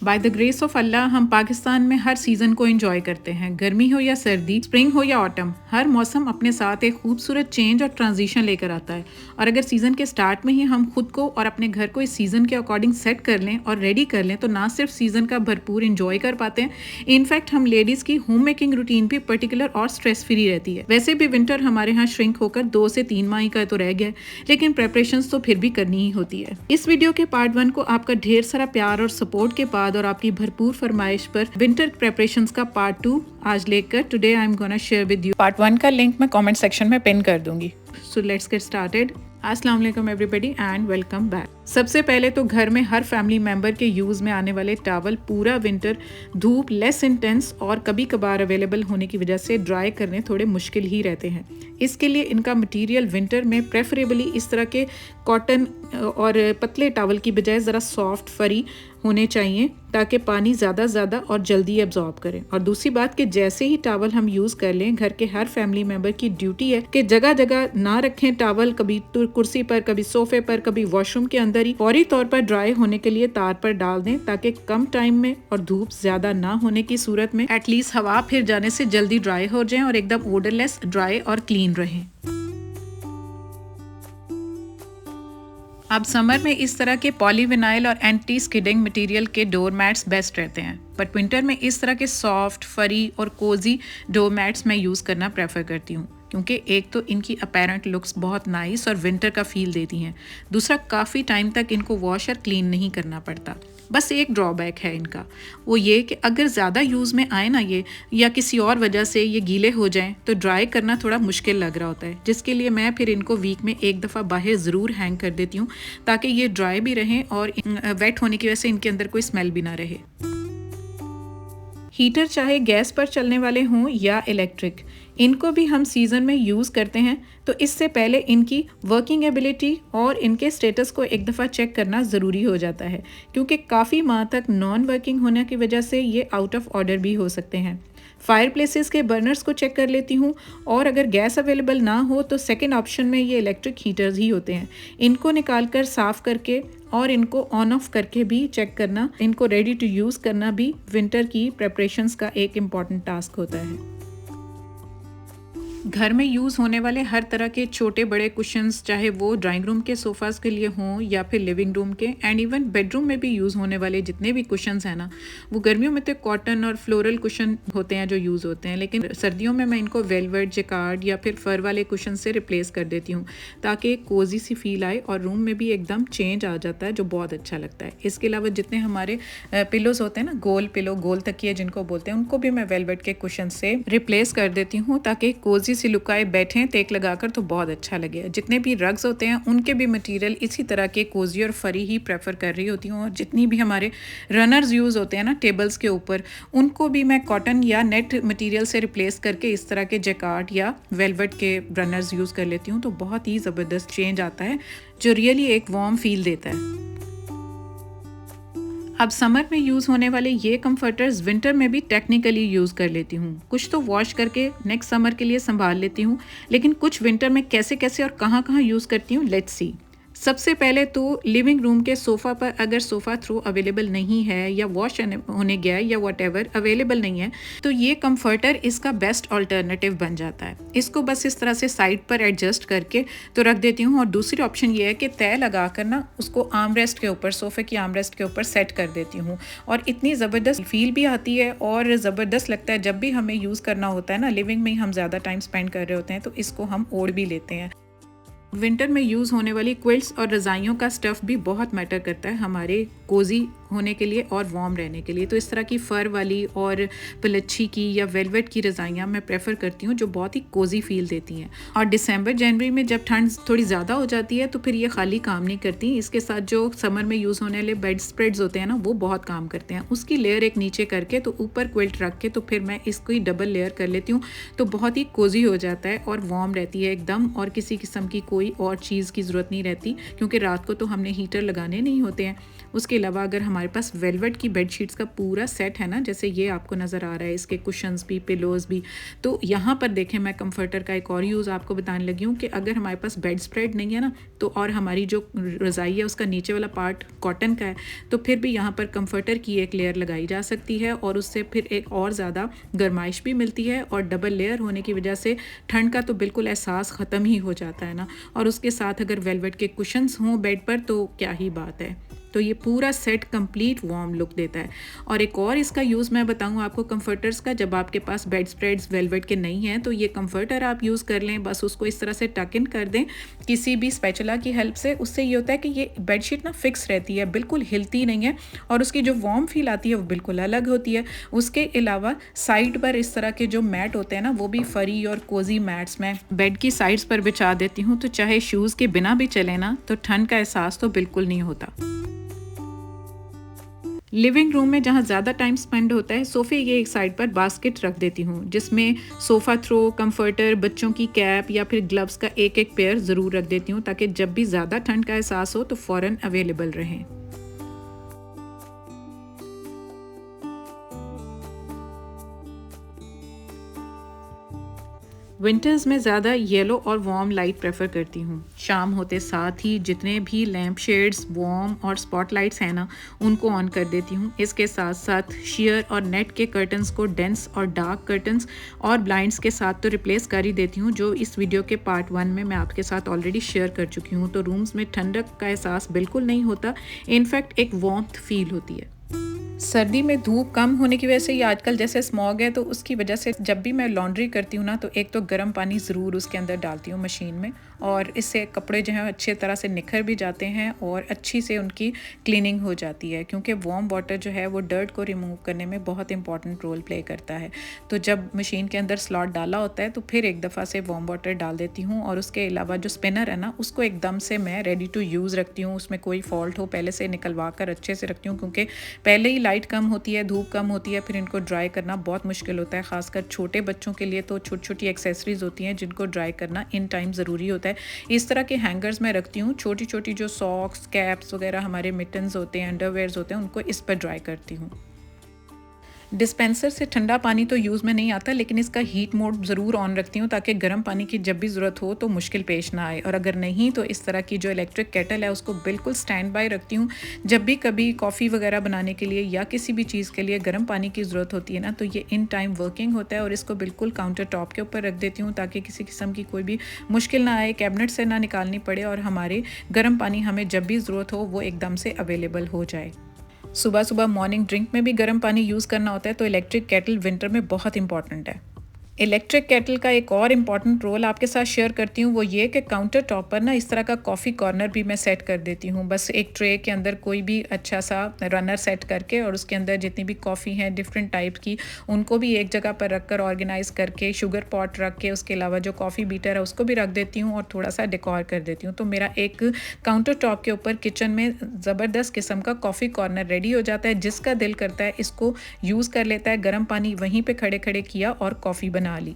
By the grace of अल्लाह हम पाकिस्तान में हर season को एंजॉय करते हैं। गर्मी हो या सर्दी, स्प्रिंग हो या ऑटम, हर मौसम अपने साथ एक खूबसूरत चेंज और ट्रांजिशन लेकर आता है। और अगर सीज़न के स्टार्ट में ही हम खुद को और अपने घर को इस सीज़न के अकॉर्डिंग सेट कर लें और रेडी कर लें तो ना सिर्फ सीज़न का भरपूर इंजॉय कर पाते हैं, इनफैक्ट हम लेडीज़ की होम मेकिंग रूटीन भी पर्टिकुलर और स्ट्रेस फ्री रहती है। वैसे भी विंटर हमारे यहाँ श्रिंक होकर 2 से 3 माह का तो रह गया, लेकिन प्रेपरेशंस तो फिर भी करनी ही होती है। इस वीडियो के पार्ट 1 को आपका ढेर सारा प्यार और सपोर्ट के बाद और आपकी भरपूर फरमाइश पर विंटर प्रेपरेशंस का पार्ट 2 आज लेकर today I am gonna share with you. Part 1 का लिंक मैं कमेंट सेक्शन में पिन कर दूंगी। So let's get started. अस्सलाम वालेकुम एवरीबॉडी एंड वेलकम बैक। सबसे पहले तो घर में हर फैमिली मेंबर के यूज़ में आने वाले टॉवल पूरा विंटर धूप लेस इंटेंस और कभी कभार अवेलेबल होने की वजह से ड्राई करने थोड़े मुश्किल ही रहते हैं। इसके लिए इनका मटेरियल विंटर में प्रेफरेबली इस तरह के कॉटन और पतले टॉवल की बजाय ज़रा सॉफ्ट फरी होने चाहिए ताकि पानी ज़्यादा और जल्दी एब्जॉर्ब करें। और दूसरी बात कि जैसे ही टॉवल हम यूज़ कर लें, घर के हर फैमिली मेंबर की ड्यूटी है कि जगह जगह ना रखें टॉवल, कभी तो कुर्सी पर, कभी सोफे पर, कभी वॉशरूम के अंदर ही फौरी तौर पर ड्राई होने के लिए तार पर डाल दें ताकि कम टाइम में और धूप ज़्यादा ना होने की सूरत में एटलीस्ट हवा फिर जाने से जल्दी ड्राई हो जाएं और एकदम ओडरलेस, ड्राई और क्लीन रहें। अब समर में इस तरह के पॉलीविनाइल और एंटी स्किडिंग मटेरियल के डोर मैट्स बेस्ट रहते हैं, बट विंटर में इस तरह के सॉफ्ट, फरी और कोजी डोर मैट्स मैं यूज़ करना प्रेफर करती हूँ क्योंकि एक तो इनकी अपेरेंट लुक्स बहुत नाइस और विंटर का फील देती हैं, दूसरा काफ़ी टाइम तक इनको वॉश और क्लीन नहीं करना पड़ता। बस एक ड्रॉबैक है इनका, वो ये कि अगर ज़्यादा यूज़ में आए ना ये, या किसी और वजह से ये गीले हो जाएं तो ड्राई करना थोड़ा मुश्किल लग रहा होता है, जिसके लिए मैं फिर इनको वीक में एक दफ़ा बाहर ज़रूर हैंग कर देती हूँ ताकि ये ड्राई भी रहें और वेट होने की वजह से इनके अंदर कोई स्मेल भी ना रहे। हीटर चाहे गैस पर चलने वाले हों या इलेक्ट्रिक, इनको भी हम सीज़न में यूज़ करते हैं, तो इससे पहले इनकी वर्किंग एबिलिटी और इनके स्टेटस को एक दफ़ा चेक करना ज़रूरी हो जाता है क्योंकि काफ़ी माह तक नॉन वर्किंग होने की वजह से ये आउट ऑफ ऑर्डर भी हो सकते हैं। फायर प्लेसेस के बर्नर्स को चेक कर लेती हूँ और अगर गैस अवेलेबल ना हो तो सेकेंड ऑप्शन में ये इलेक्ट्रिक हीटर्स ही होते हैं। इनको निकाल कर साफ़ करके और इनको ऑन ऑफ करके भी चेक करना, इनको रेडी टू यूज़ करना भी विंटर की प्रेपरेशंस का एक इम्पॉर्टेंट टास्क होता है। घर में यूज़ होने वाले हर तरह के छोटे बड़े कुशन्स, चाहे वो ड्राइंग रूम के सोफ़ाज़ के लिए हों या फिर लिविंग रूम के, एंड इवन बेडरूम में भी यूज़ होने वाले जितने भी कुशन्स हैं ना, वो गर्मियों में तो कॉटन और फ्लोरल कुशन होते हैं जो यूज़ होते हैं, लेकिन सर्दियों में मैं इनको वेलवेट, जैकार्ड या फिर फर वाले कुशन से रिप्लेस कर देती हूँ ताकि एक कोजी सी फील आए और रूम में भी एकदम चेंज आ जाता है, जो बहुत अच्छा लगता है। इसके अलावा जितने हमारे पिलोज़ होते हैं ना, गोल पिलो, गोल तकिए जिनको बोलते हैं, उनको भी मैं वेलवेट के कुशन से रिप्लेस कर देती हूँ ताकि कोजी सी लुकाए बैठें तेक लगाकर तो बहुत अच्छा लगे। जितने भी रग्स होते हैं उनके भी मटेरियल इसी तरह के कोजी और फरी ही प्रेफर कर रही होती हूँ, और जितनी भी हमारे रनर्स यूज़ होते हैं ना टेबल्स के ऊपर, उनको भी मैं कॉटन या नेट मटेरियल से रिप्लेस करके इस तरह के जैकार्ड या वेलवेट के रनर्स यूज़ कर लेती हूँ, तो बहुत ही ज़बरदस्त चेंज आता है जो रियली एक वार्म फील देता है। अब समर में यूज़ होने वाले ये कंफर्टर्स विंटर में भी टेक्निकली यूज़ कर लेती हूँ। कुछ तो वॉश करके नेक्स्ट समर के लिए संभाल लेती हूँ, लेकिन कुछ विंटर में कैसे और कहाँ यूज़ करती हूँ, लेट्स सी। सबसे पहले तो लिविंग रूम के सोफ़ा पर अगर सोफ़ा थ्रो अवेलेबल नहीं है या वॉश होने गया है या व्हाटएवर अवेलेबल नहीं है, तो ये कंफर्टर इसका बेस्ट अल्टरनेटिव बन जाता है। इसको बस इस तरह से साइड पर एडजस्ट करके तो रख देती हूँ, और दूसरी ऑप्शन ये है कि तय लगा कर ना उसको आर्म रेस्ट के ऊपर, सोफ़े की आर्म रेस्ट के ऊपर सेट कर देती हूँ, और इतनी ज़बरदस्त फील भी आती है और ज़बरदस्त लगता है। जब भी हमें यूज़ करना होता है ना, लिविंग में हम ज़्यादा टाइम स्पेंड कर रहे होते हैं, तो इसको हम ओढ़ भी लेते हैं। विंटर में यूज़ होने वाली क्विल्ट्स और रज़ाइयों का स्टफ़ भी बहुत मैटर करता है हमारे कोज़ी होने के लिए और वार्म रहने के लिए। तो इस तरह की फ़र वाली और पलच्छी की या वेलवेट की रज़ाइयाँ मैं प्रेफर करती हूँ जो बहुत ही कोज़ी फील देती हैं। और दिसंबर जनवरी में जब ठंड थोड़ी ज़्यादा हो जाती है तो फिर ये खाली काम नहीं करती। इसके साथ जो समर में यूज़ होने वाले बेड स्प्रेड्स होते हैं ना, वो बहुत काम करते हैं। उसकी लेयर एक नीचे करके तो ऊपर क्विल्ट रख के तो फिर मैं इसको ही डबल लेयर कर लेती हूँ, तो बहुत ही कोज़ी हो जाता है और वार्म रहती है एकदम, और किसी किस्म की कोई और चीज़ की ज़रूरत नहीं रहती, क्योंकि रात को तो हमने हीटर लगाने नहीं होते हैं। उसके अलावा अगर हमारे पास वेलवेट की बेडशीट्स का पूरा सेट है ना, जैसे ये आपको नज़र आ रहा है, इसके कुशन्स भी, पिलोज़ भी, तो यहाँ पर देखें मैं कंफर्टर का एक और यूज़ आपको बताने लगी हूँ कि अगर हमारे पास बेड स्प्रेड नहीं है ना, तो और हमारी जो रज़ाई है उसका नीचे वाला पार्ट कॉटन का है, तो फिर भी यहाँ पर कंफर्टर की एक लेयर लगाई जा सकती है और उससे फिर एक और ज़्यादा गर्माइश भी मिलती है, और डबल लेयर होने की वजह से ठंड का तो बिल्कुल एहसास ख़त्म ही हो जाता है ना। और उसके साथ अगर वेलवेट के कुशन्स हों बेड पर तो क्या ही बात है। तो ये पूरा सेट कंप्लीट वार्म लुक देता है। और एक और इसका यूज़ मैं बताऊँ आपको कंफर्टर्स का, जब आपके पास बेड स्प्रेड्स वेलवेट के नहीं हैं तो ये कंफर्टर आप यूज़ कर लें, बस उसको इस तरह से टक इन कर दें किसी भी स्पैचुला की हेल्प से। उससे ये होता है कि ये बेडशीट ना फिक्स रहती है, बिल्कुल हिलती नहीं है, और उसकी जो वार्म फील आती है वो बिल्कुल अलग होती है। उसके अलावा साइड पर इस तरह के जो मैट होते हैं ना, वो भी फरी और कोजी मैट्स मैं बेड की साइड्स पर बिछा देती हूँ, तो चाहे शूज़ के बिना भी चले ना, तो ठंड का एहसास तो बिल्कुल नहीं होता। लिविंग रूम में जहाँ ज़्यादा टाइम स्पेंड होता है, सोफ़े ये एक साइड पर बास्केट रख देती हूँ, जिसमें सोफ़ा थ्रो, कंफर्टर, बच्चों की कैप या फिर ग्लव्स का एक एक पेयर ज़रूर रख देती हूँ, ताकि जब भी ज़्यादा ठंड का एहसास हो तो फ़ौरन अवेलेबल रहें। विंटर्स में ज़्यादा येलो और वार्म लाइट प्रेफर करती हूँ। शाम होते साथ ही जितने भी लैम्प शेड्स, वार्म और स्पॉट लाइट्स हैं ना, उनको ऑन कर देती हूँ। इसके साथ साथ शेयर और नेट के कर्टन्स को डेंस और डार्क कर्टन्स और ब्लाइंड्स के साथ तो रिप्लेस कर ही देती हूँ, जो इस वीडियो के पार्ट 1 में मैं आपके साथ ऑलरेडी शेयर कर चुकी हूँ। तो रूम्स में ठंडक का एहसास बिल्कुल नहीं होता, इनफैक्ट एक वार्मथ फील होती है। सर्दी में धूप कम होने की वजह से ये आजकल जैसे स्मॉग है, तो उसकी वजह से जब भी मैं लॉन्ड्री करती हूँ ना, तो एक तो गर्म पानी ज़रूर उसके अंदर डालती हूँ मशीन में, और इससे कपड़े जो हैं अच्छे तरह से निखर भी जाते हैं और अच्छी से उनकी क्लीनिंग हो जाती है, क्योंकि वार्म वाटर जो है वो डर्ट को रिमूव करने में बहुत इंपॉर्टेंट रोल प्ले करता है। तो जब मशीन के अंदर स्लॉट डाला होता है तो फिर एक दफ़ा से वार्म वाटर डाल देती हूँ, और उसके अलावा जो स्पिनर है ना, उसको एकदम से मैं रेडी टू यूज़ रखती हूँ। उसमें कोई फॉल्ट हो पहले से निकलवा कर अच्छे से रखती हूँ, क्योंकि पहले ही लाइट कम होती है, धूप कम होती है, फिर इनको ड्राई करना बहुत मुश्किल होता है। ख़ासकर छोटे बच्चों के लिए तो छोटी छोटी एक्सेसरीज होती हैं जिनको ड्राई करना इन टाइम ज़रूरी होता है। इस तरह के हैंगर्स में रखती हूँ, छोटी छोटी जो सॉक्स, कैप्स वगैरह, हमारे मिटन्स होते हैं, अंडरवेयर्स होते हैं, उनको इस पर ड्राई करती हूँ। डिस्पेंसर से ठंडा पानी तो यूज़ में नहीं आता, लेकिन इसका हीट मोड ज़रूर ऑन रखती हूँ, ताकि गर्म पानी की जब भी ज़रूरत हो तो मुश्किल पेश ना आए। और अगर नहीं तो इस तरह की जो इलेक्ट्रिक केटल है उसको बिल्कुल स्टैंड बाय रखती हूँ। जब भी कभी कॉफ़ी वगैरह बनाने के लिए या किसी भी चीज़ के लिए गर्म पानी की ज़रूरत होती है ना, तो ये इन टाइम वर्किंग होता है, और इसको बिल्कुल काउंटर टॉप के ऊपर रख देती हूँ, ताकि किसी किस्म की कोई भी मुश्किल ना आए, कैबिनेट से ना निकालनी पड़े, और हमारे गर्म पानी हमें जब भी ज़रूरत हो वो एकदम से अवेलेबल हो जाए। सुबह सुबह मॉर्निंग ड्रिंक में भी गर्म पानी यूज़ करना होता है, तो इलेक्ट्रिक केटल विंटर में बहुत इंपॉर्टेंट है। इलेक्ट्रिक केटल का एक और इम्पॉर्टेंट रोल आपके साथ शेयर करती हूँ, वो ये कि काउंटर टॉप पर ना इस तरह का कॉफ़ी कॉर्नर भी मैं सेट कर देती हूँ। बस एक ट्रे के अंदर कोई भी अच्छा सा रनर सेट करके, और उसके अंदर जितनी भी कॉफ़ी हैं डिफरेंट टाइप की, उनको भी एक जगह पर रख कर ऑर्गेनाइज़ करके, शुगर पॉट रख के, उसके अलावा जो कॉफ़ी बीटर है उसको भी रख देती हूँ, और थोड़ा सा डेकोर कर देती हूँ। तो मेरा एक काउंटर टॉप के ऊपर किचन में ज़बरदस्त किस्म का कॉफ़ी कॉर्नर रेडी हो जाता है। जिसका दिल करता है इसको यूज़ कर लेता है, गर्म पानी वहीं पर खड़े खड़े किया और कॉफ़ी बना ली।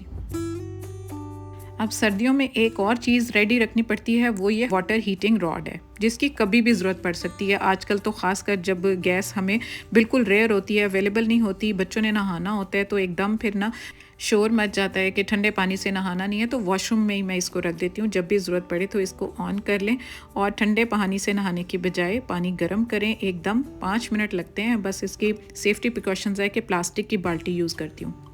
अब सर्दियों में एक और चीज़ रेडी रखनी पड़ती है, वो ये वाटर हीटिंग रॉड है, जिसकी कभी भी ज़रूरत पड़ सकती है। आजकल तो ख़ासकर जब गैस हमें बिल्कुल रेयर होती है, अवेलेबल नहीं होती, बच्चों ने नहाना होता है, तो एकदम फिर ना शोर मच जाता है कि ठंडे पानी से नहाना नहीं है, तो वॉशरूम में ही मैं इसको रख देती हूँ। जब भी ज़रूरत पड़े तो इसको ऑन कर लें, और ठंडे पानी से नहाने की बजाय पानी गर्म करें। एकदम 5 मिनट लगते हैं। बस इसकी सेफ्टी प्रिकॉशंस है कि प्लास्टिक की बाल्टी यूज़ करती हूँ।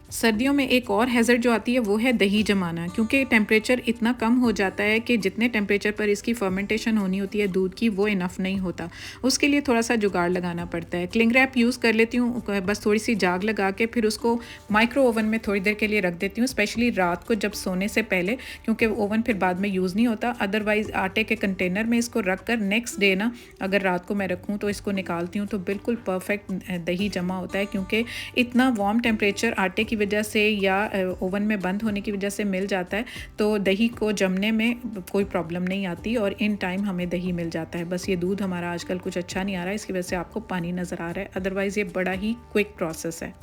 सर्दियों में एक और हैज़र्ड जो आती है वो है दही जमाना, क्योंकि टेम्परेचर इतना कम हो जाता है कि जितने टेम्परेचर पर इसकी फर्मेंटेशन होनी होती है दूध की, वो इनफ नहीं होता। उसके लिए थोड़ा सा जुगाड़ लगाना पड़ता है। क्लिंग रैप यूज़ कर लेती हूँ, बस थोड़ी सी जाग लगा के फिर उसको माइक्रो ओवन में थोड़ी देर के लिए रख देती हूँ, स्पेशली रात को जब सोने से पहले, क्योंकि ओवन फिर बाद में यूज़ नहीं होता। अदरवाइज़ आटे के कंटेनर में इसको रख कर नेक्स्ट डे ना, अगर रात को मैं रखूँ तो इसको निकालती हूँ तो बिल्कुल परफेक्ट दही जमा होता है, क्योंकि इतना वार्म टेम्परेचर आटे की वजह से या ओवन में बंद होने की वजह से मिल जाता है, तो दही को जमने में कोई प्रॉब्लम नहीं आती, और इन टाइम हमें दही मिल जाता है। बस ये दूध हमारा आजकल कुछ अच्छा नहीं आ रहा है, इसकी वजह से आपको पानी नज़र आ रहा है, अदरवाइज़ ये बड़ा ही क्विक प्रोसेस है।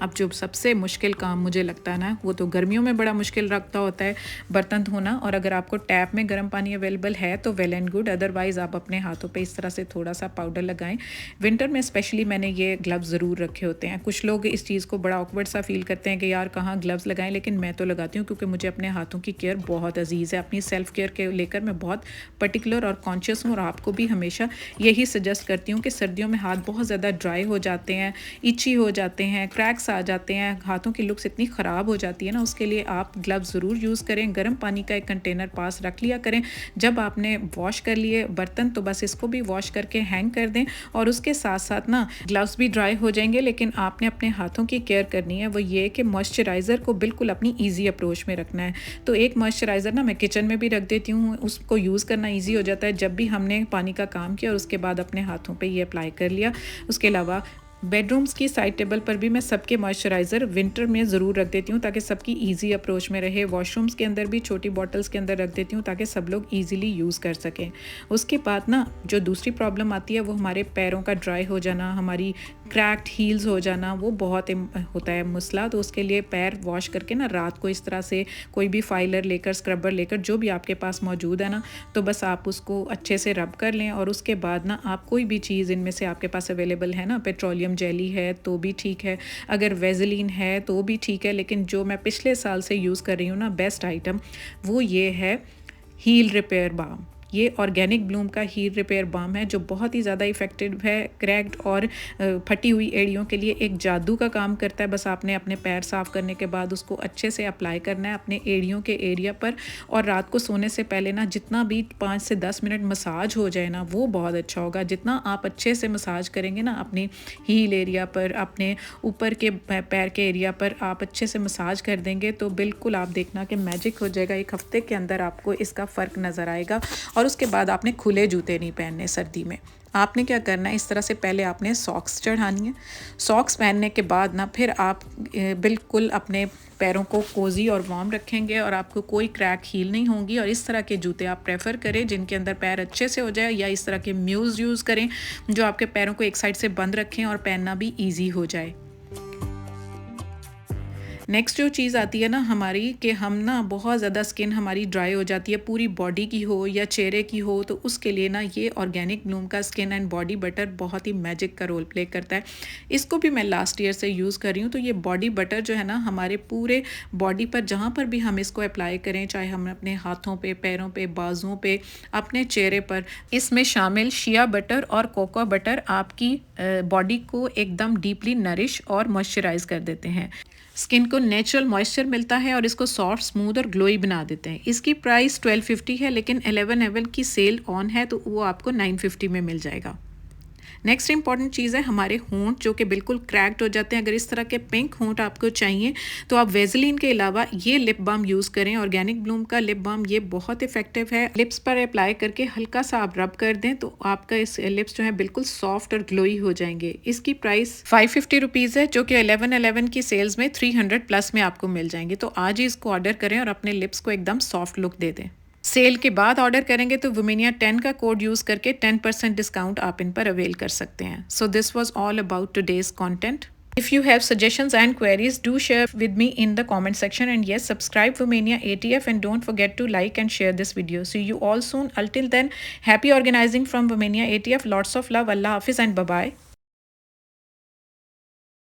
अब जो सबसे मुश्किल काम मुझे लगता है ना, वो तो गर्मियों में बड़ा मुश्किल रखता होता है बर्तन धोना। और अगर आपको टैप में गर्म पानी अवेलेबल है तो वेल एंड गुड, अदरवाइज़ आप अपने हाथों पे इस तरह से थोड़ा सा पाउडर लगाएं। विंटर में स्पेशली मैंने ये ग्लव्स ज़रूर रखे होते हैं। कुछ लोग इस चीज़ को बड़ा ऑकवर्ड सा फील करते हैं कि यार कहाँ ग्लव्स लगाएं, लेकिन मैं तो लगाती हूँ क्योंकि मुझे अपने हाथों की केयर बहुत अजीज़ है। अपनी सेल्फ केयर के लेकर मैं बहुत पर्टिकुलर और कॉन्शियस हूँ, और आपको भी हमेशा यही सजेस्ट करती हूँ कि सर्दियों में हाथ बहुत ज़्यादा ड्राई हो जाते हैं, इची हो जाते हैं, क्रैक्स आ जाते हैं, हाथों की लुक्स इतनी ख़राब हो जाती है ना। उसके लिए आप ग्लव्स ज़रूर यूज़ करें। गर्म पानी का एक कंटेनर पास रख लिया करें। जब आपने वॉश कर लिए बर्तन तो बस इसको भी वॉश करके हैंग कर दें, और उसके साथ साथ ना ग्लव्स भी ड्राई हो जाएंगे। लेकिन आपने अपने हाथों की केयर करनी है, वो ये कि मॉइस्चराइज़र को बिल्कुल अपनी ईजी अप्रोच में रखना है। तो एक मॉइस्चराइज़र ना मैं किचन में भी रख देती हूँ, उसको यूज़ करना ईजी हो जाता है जब भी हमने पानी का काम किया और उसके बाद अपने हाथों पर ये अप्लाई कर लिया। उसके अलावा बेडरूम्स की साइड टेबल पर भी मैं सबके मॉइस्चराइज़र विंटर में ज़रूर रख देती हूँ ताकि सबकी इजी अप्रोच में रहे। वॉशरूम्स के अंदर भी छोटी बॉटल्स के अंदर रख देती हूँ ताकि सब लोग इजीली यूज़ कर सकें। उसके बाद ना जो दूसरी प्रॉब्लम आती है वो हमारे पैरों का ड्राई हो जाना, हमारी क्रैक्ड हील्स हो जाना, वो बहुत होता है मसला। तो उसके लिए पैर वॉश करके ना रात को इस तरह से कोई भी फाइलर लेकर, स्क्रबर लेकर, जो भी आपके पास मौजूद है ना, तो बस आप उसको अच्छे से रब कर लें। और उसके बाद ना आप कोई भी चीज़ इनमें से आपके पास अवेलेबल है ना, पेट्रोलियम जेली है तो भी ठीक है, अगर वेज़लिन है तो भी ठीक है, लेकिन जो मैं पिछले साल से यूज़ कर रही हूँ ना बेस्ट आइटम, वो ये है हील रिपेयर बाम। ये ऑर्गेनिक ब्लूम का हील रिपेयर बाम है जो बहुत ही ज़्यादा इफ़ेक्टिव है क्रैक्ड और फटी हुई एड़ियों के लिए। एक जादू का काम करता है। बस आपने अपने पैर साफ़ करने के बाद उसको अच्छे से अप्लाई करना है अपने एड़ियों के एरिया पर, और रात को सोने से पहले ना जितना भी 5 से 10 मिनट मसाज हो जाए ना, वो बहुत अच्छा होगा। जितना आप अच्छे से मसाज करेंगे ना अपनी हील एरिया पर, अपने ऊपर के पैर के एरिया पर आप अच्छे से मसाज कर देंगे तो बिल्कुल आप देखना कि मैजिक हो जाएगा। एक हफ्ते के अंदर आपको इसका फ़र्क नज़र आएगा। और उसके बाद आपने खुले जूते नहीं पहनने सर्दी में। आपने क्या करना है, इस तरह से पहले आपने सॉक्स चढ़ानी है। सॉक्स पहनने के बाद ना फिर आप बिल्कुल अपने पैरों को कोज़ी और वार्म रखेंगे और आपको कोई क्रैक हील नहीं होंगी। और इस तरह के जूते आप प्रेफर करें जिनके अंदर पैर अच्छे से हो जाए, या इस तरह के म्यूज़ यूज़ करें जो आपके पैरों को एक साइड से बंद रखें और पहनना भी ईजी हो जाए। नेक्स्ट जो चीज़ आती है ना हमारी, कि हम ना बहुत ज़्यादा स्किन हमारी ड्राई हो जाती है, पूरी बॉडी की हो या चेहरे की हो, तो उसके लिए ना ये ऑर्गेनिक ब्लूम का स्किन एंड बॉडी बटर बहुत ही मैजिक का रोल प्ले करता है। इसको भी मैं लास्ट ईयर से यूज़ कर रही हूँ। तो ये बॉडी बटर जो है ना हमारे पूरे बॉडी पर जहाँ पर भी हम इसको अप्लाई करें, चाहे हम अपने हाथों पे, पैरों पे, बाजुओं पे, अपने चेहरे पर, इसमें शामिल शिया बटर और कोको बटर आपकी बॉडी को एकदम डीपली नरिश और मॉइस्चराइज कर देते हैं। स्किन को नेचुरल मॉइस्चर मिलता है और इसको सॉफ्ट, स्मूथ और ग्लोई बना देते हैं। इसकी प्राइस 1250 है, लेकिन 11 की सेल ऑन है तो वो आपको 950 में मिल जाएगा। नेक्स्ट इंपॉर्टेंट चीज़ है हमारे होंठ जो कि बिल्कुल क्रैक्ड हो जाते हैं। अगर इस तरह के पिंक होंठ आपको चाहिए तो आप वेज़लिन के अलावा ये लिप बाम यूज़ करें। ऑर्गेनिक ब्लूम का लिप बाम ये बहुत इफेक्टिव है। लिप्स पर अप्लाई करके हल्का सा आप रब कर दें तो आपका इस लिप्स जो है बिल्कुल सॉफ्ट और ग्लोई हो जाएंगे। इसकी प्राइस 550 रुपीज़ है जो कि 11 की सेल्स में 300 प्लस में आपको मिल जाएंगे। तो आज ही इसको ऑर्डर करें और अपने लिप्स को एकदम सॉफ्ट लुक दे दें। सेल के बाद ऑर्डर करेंगे तो वुमेनिया 10 का कोड यूज़ करके 10% डिस्काउंट आप इन पर अवेल कर सकते हैं। So this was all about today's content. If you have suggestions and queries, do share with me in the comment section, and yes, subscribe Womania ATF and don't forget to like and share this video. See you all soon. Until then, happy organizing from Womania ATF. Lots of love. Allah Hafiz and bye-bye.